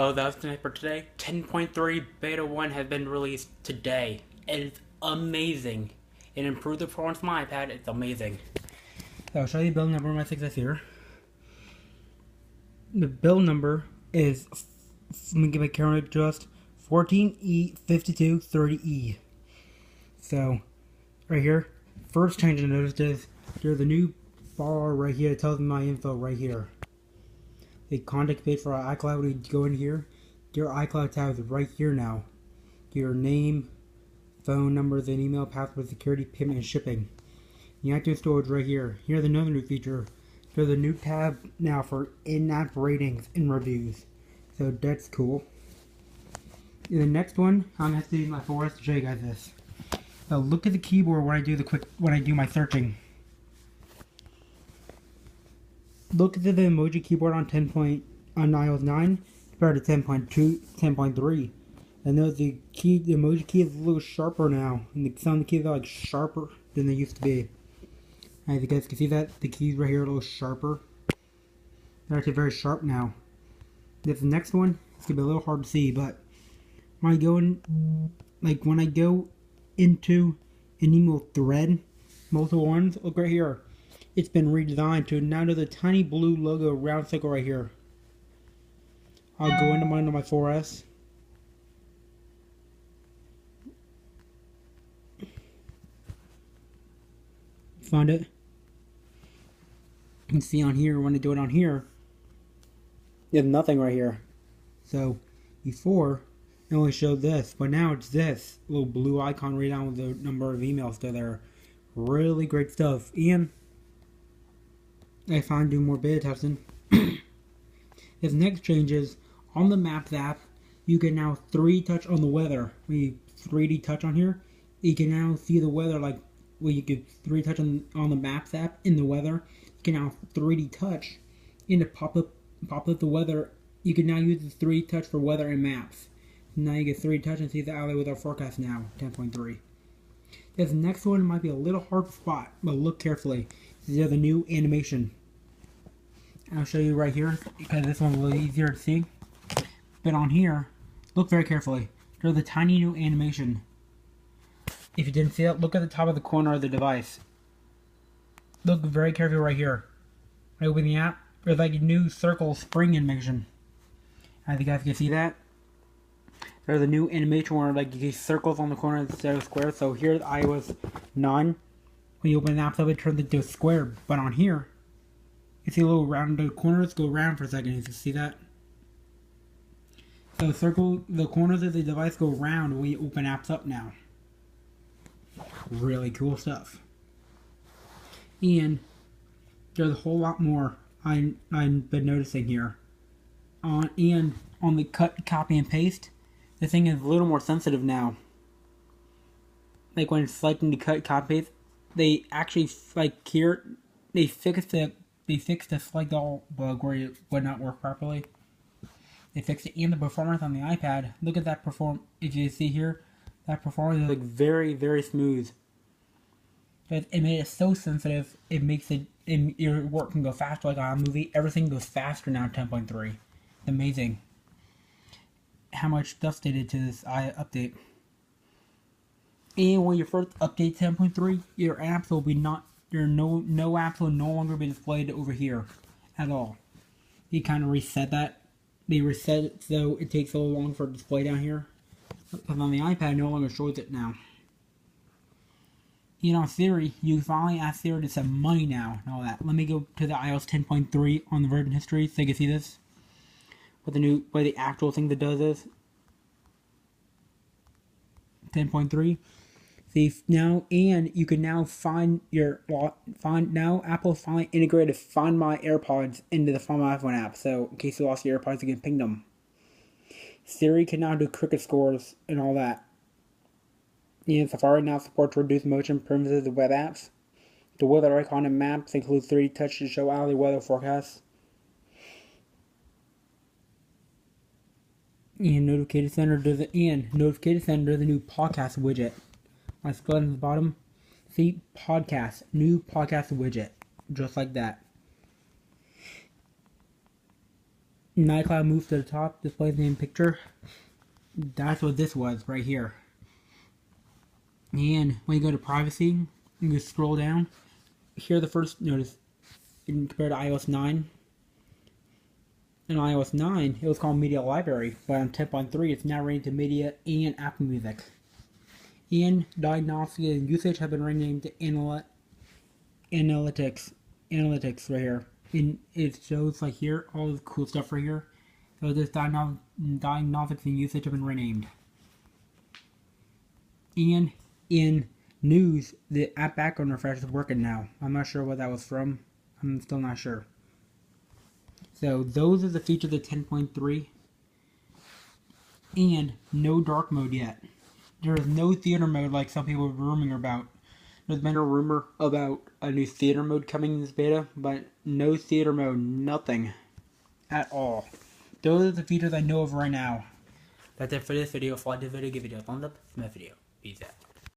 Oh, that was the night for today. 10.3 Beta 1 has been released today. It is amazing. It improved the performance of my iPad. It's amazing. So I'll show you the build number of my 6S here. The build number is, let me get my camera adjust, 14E5230E. So, right here, first change I noticed is there's a new bar right here that tells me my info right here. The contact page for our iCloud, when you go in here, your iCloud tab is right here now. Your name, phone numbers, and email, password, security, payment, and shipping. You have to storage right here. Here's another new feature. There's a new tab now for in-app ratings and reviews. So that's cool. In the next one, I'm going to have to use my 4S to show you guys this. So look at the keyboard when I do my searching. Look at the emoji keyboard on iOS 9 compared to 10.2, 10.3. And notice the emoji key is a little sharper now, and some of the keys are like sharper than they used to be. As you guys can see that the keys right here are a little sharper. They're actually very sharp now. This next one, it's gonna be a little hard to see, but when I go into an email thread, multiple ones, look right here. It's been redesigned to now there's a tiny blue logo round circle right here. I'll go into mine on my 4S. Found it. You can see on here, when I do it on here, there's nothing right here. So before it only showed this, but now it's this little blue icon right down with the number of emails still there. Really great stuff. And I found doing more beta testing. This next change is on the Maps app, you can now 3D touch on the weather. When you 3D touch on here, you can now see the weather like where you could 3D touch on the Maps app in the weather. You can now 3D touch and to pop up the weather. You can now use the 3D touch for weather and maps. Now you get 3D touch and see the alley with our forecast now, 10.3. This next one might be a little hard to spot, but look carefully. This is the new animation. I'll show you right here because this one's a little easier to see. But on here, look very carefully. There's a tiny new animation. If you didn't see it, look at the top of the corner of the device. Look very carefully right here. When I open the app, there's like a new circle spring animation. I think you guys can see that. There's a new animation where like you see circles on the corner instead of squares. So here's iOS 9. When you open the app, it turns into a square. But on here, you see a little rounded corners go round for a second. You can see that. So the corners of the device go round when you open apps up now. Really cool stuff. And there's a whole lot more I've been noticing here. And on the cut, copy, and paste, the thing is a little more sensitive now. Like when selecting the cut, copy, paste, they actually like here they fixed the select all bug where it would not work properly. They fixed it, and the performance on the iPad. Look at that if you see here, that performance is like very, very smooth. But it made it so sensitive, it makes your work can go faster like on a movie. Everything goes faster now in 10.3. It's amazing how much stuff they did to this update. And when you first update 10.3, your apps will be no apps will no longer be displayed over here at all. You kind of reset that. They reset it so it takes so long for it to display down here. Because on the iPad, it no longer shows it now. You know, Siri, you can finally ask Siri to set money now and all that. Let me go to the iOS 10.3 on the version history so you can see this. What the actual thing that does is 10.3. See now, and you can now now Apple's finally integrated Find My AirPods into the Find My iPhone app. So in case you lost your AirPods, you can ping them. Siri can now do cricket scores and all that. And Safari now supports reduced motion primitives of web apps. The weather icon in maps includes 3D touch to show hourly weather forecasts. And Notification Center does the new podcast widget. I scroll down to the bottom. See podcast, new podcast widget, just like that. iCloud moves to the top, displays the name picture. That's what this was right here. And when you go to privacy, you scroll down. Here the first notice compared to iOS 9. In iOS 9, it was called Media Library, but on 10.3, it's now rated to Media and Apple Music. And diagnostic and usage have been renamed to Analytics right here. And it shows like here, all the cool stuff right here. So this diagnostics and usage have been renamed. And in news, the app background refresh is working now. I'm not sure what that was from. I'm still not sure. So those are the features of 10.3. And no dark mode yet. There is no theater mode like some people were ruming about. There's been a rumor about a new theater mode coming in this beta, but no theater mode, nothing at all. Those are the features I know of right now. That's it for this video. If you liked this video, give it a thumbs up. Smash video. Peace out.